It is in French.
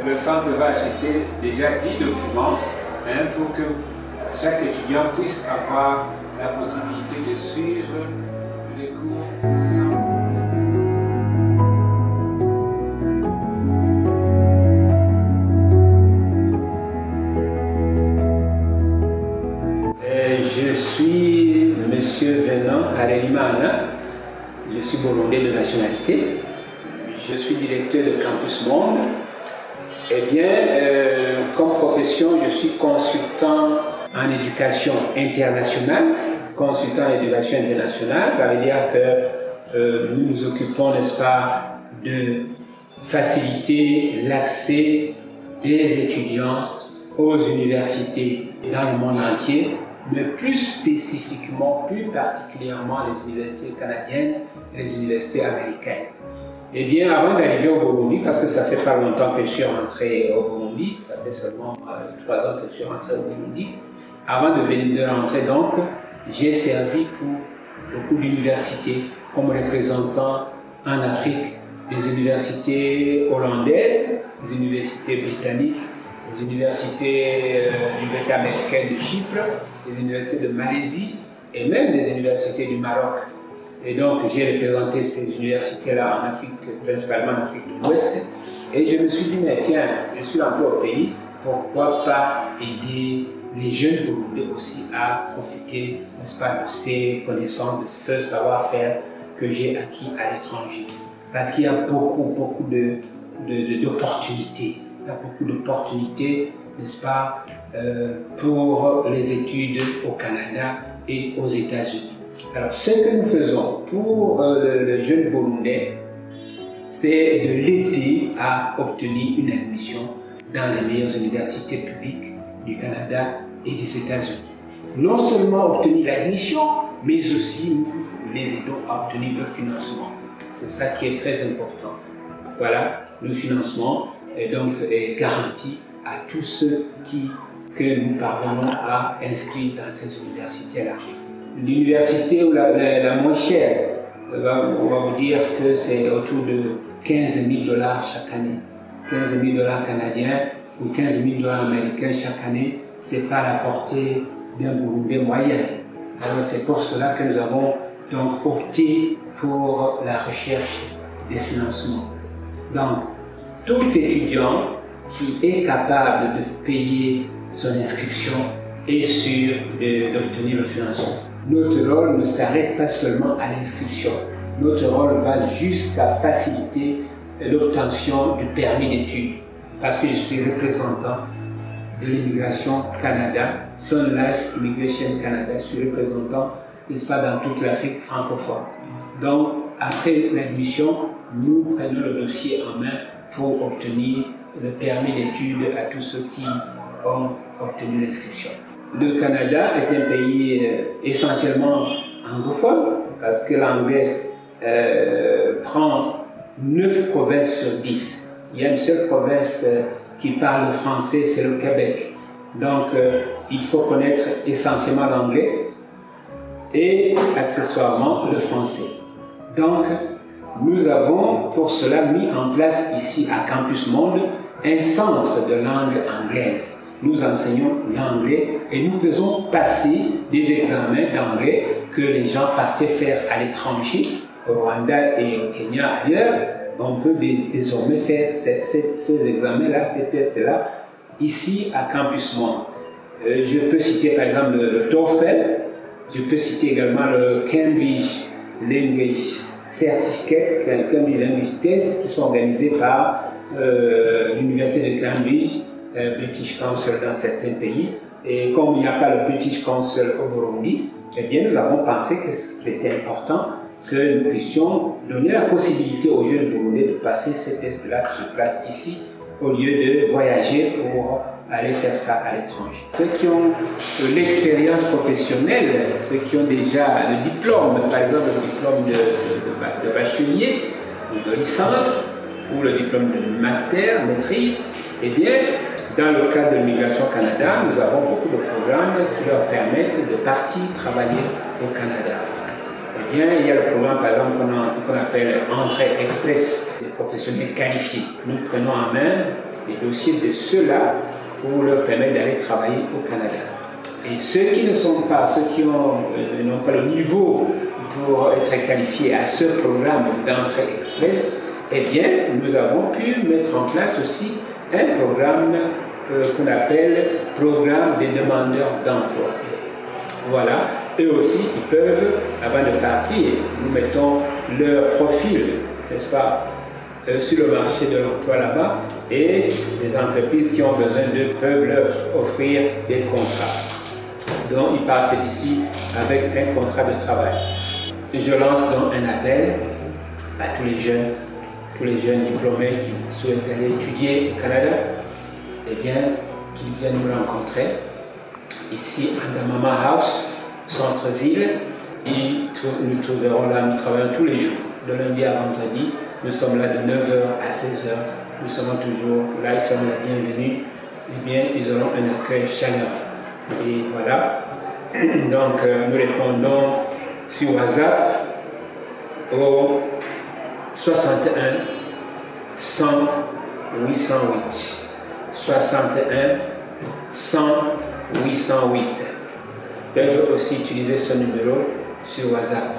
le centre va acheter déjà 10 documents pour que chaque étudiant puisse avoir la possibilité de suivre les cours sans... Je suis Monsieur Venant Harelimana, je suis burundais de nationalité, je suis directeur de Campus Monde. Eh bien, comme profession, je suis consultant en éducation internationale. Consultant en éducation internationale, ça veut dire que nous nous occupons, n'est-ce pas, de faciliter l'accès des étudiants aux universités dans le monde entier, mais plus spécifiquement, plus particulièrement les universités canadiennes et les universités américaines. Eh bien, avant d'arriver au Burundi, parce que ça fait pas longtemps que je suis rentré au Burundi, ça fait seulement 3 ans que je suis rentré au Burundi, avant de rentrer donc, j'ai servi pour beaucoup d'universités comme représentant en Afrique des universités hollandaises, des universités britanniques, des universités américaines de Chypre, des universités de Malaisie et même des universités du Maroc. Et donc j'ai représenté ces universités-là en Afrique, principalement en Afrique de l'Ouest. Et je me suis dit, mais tiens, je suis entré au pays, pourquoi pas aider les jeunes Burundais aussi à profiter, n'est-ce pas, de ces connaissances, de ce savoir-faire que j'ai acquis à l'étranger. Parce qu'il y a beaucoup d'opportunités. Il y a beaucoup d'opportunités, n'est-ce pas, pour les études au Canada et aux États-Unis. Alors, ce que nous faisons pour le jeune Burundais, c'est de l'aider à obtenir une admission dans les meilleures universités publiques du Canada et des États-Unis. Non seulement obtenir l'admission, mais aussi nous les aidons à obtenir le financement. C'est ça qui est très important. Voilà, le financement est donc garanti à tous ceux que nous parvenons à inscrire dans ces universités-là. L'université la moins chère, on va vous dire que c'est autour de 15 000 $ chaque année. 15 000 $ canadiens ou 15 000 $ américains chaque année, c'est pas la portée d'un Burundais moyen. Alors c'est pour cela que nous avons donc opté pour la recherche des financements. Donc, tout étudiant qui est capable de payer son inscription est sûr d'obtenir le financement. Notre rôle ne s'arrête pas seulement à l'inscription. Notre rôle va jusqu'à faciliter l'obtention du permis d'études. Parce que je suis représentant de l'immigration Canada, Sun Life Immigration Canada, je suis représentant, n'est-ce pas, dans toute l'Afrique francophone. Donc, après l'admission, nous prenons le dossier en main pour obtenir le permis d'études à tous ceux qui ont obtenu l'inscription. Le Canada est un pays essentiellement anglophone parce que l'anglais prend 9 provinces sur 10. Il y a une seule province qui parle français, c'est le Québec. Donc il faut connaître essentiellement l'anglais et accessoirement le français. Donc nous avons pour cela mis en place ici à Campus Monde un centre de langue anglaise. Nous enseignons l'anglais et nous faisons passer des examens d'anglais que les gens partaient faire à l'étranger, au Rwanda et au Kenya ailleurs. On peut désormais faire ces examens-là, ces tests-là, ici à Campus Monde. Je peux citer par exemple le TOEFL, je peux citer également le Cambridge Language Certificate, Cambridge Language Test, qui sont organisés par l'Université de Cambridge, British Council dans certains pays. Et comme il n'y a pas le British Council au Burundi, eh bien nous avons pensé que c'était important que nous puissions donner la possibilité aux jeunes Burundais de passer ces tests-là sur place ici, au lieu de voyager pour aller faire ça à l'étranger. Ceux qui ont l'expérience professionnelle, ceux qui ont déjà le diplôme, par exemple le diplôme de bachelier ou de licence, ou le diplôme de master, maîtrise, eh bien, dans le cadre de l'immigration Canada, nous avons beaucoup de programmes qui leur permettent de partir travailler au Canada. Eh bien, il y a le programme, par exemple, qu'on appelle Entrée Express des professionnels qualifiés. Nous prenons en main les dossiers de ceux-là pour leur permettre d'aller travailler au Canada. Et ceux qui ne sont pas, ceux qui n'ont pas le niveau pour être qualifiés à ce programme d'entrée express, eh bien, nous avons pu mettre en place aussi un programme qu'on appelle programme des demandeurs d'emploi. Voilà, eux aussi, ils peuvent, avant de partir, nous mettons leur profil, n'est-ce pas, sur le marché de l'emploi là-bas, et les entreprises qui ont besoin d'eux peuvent leur offrir des contrats. Donc, ils partent d'ici avec un contrat de travail. Je lance donc un appel à tous les jeunes diplômés qui souhaitent aller étudier au Canada, eh bien, qu'ils viennent nous rencontrer ici à Mama House, centre-ville. Nous trouverons là, nous travaillons tous les jours, de lundi à vendredi. Nous sommes là de 9h à 16h. Nous sommes toujours là, ils seront les bienvenus. Eh bien, ils auront un accueil chaleureux. Et voilà. Donc, nous répondons sur WhatsApp au 61 100 808. 61 100 808. Ils peuvent aussi utiliser ce numéro sur WhatsApp.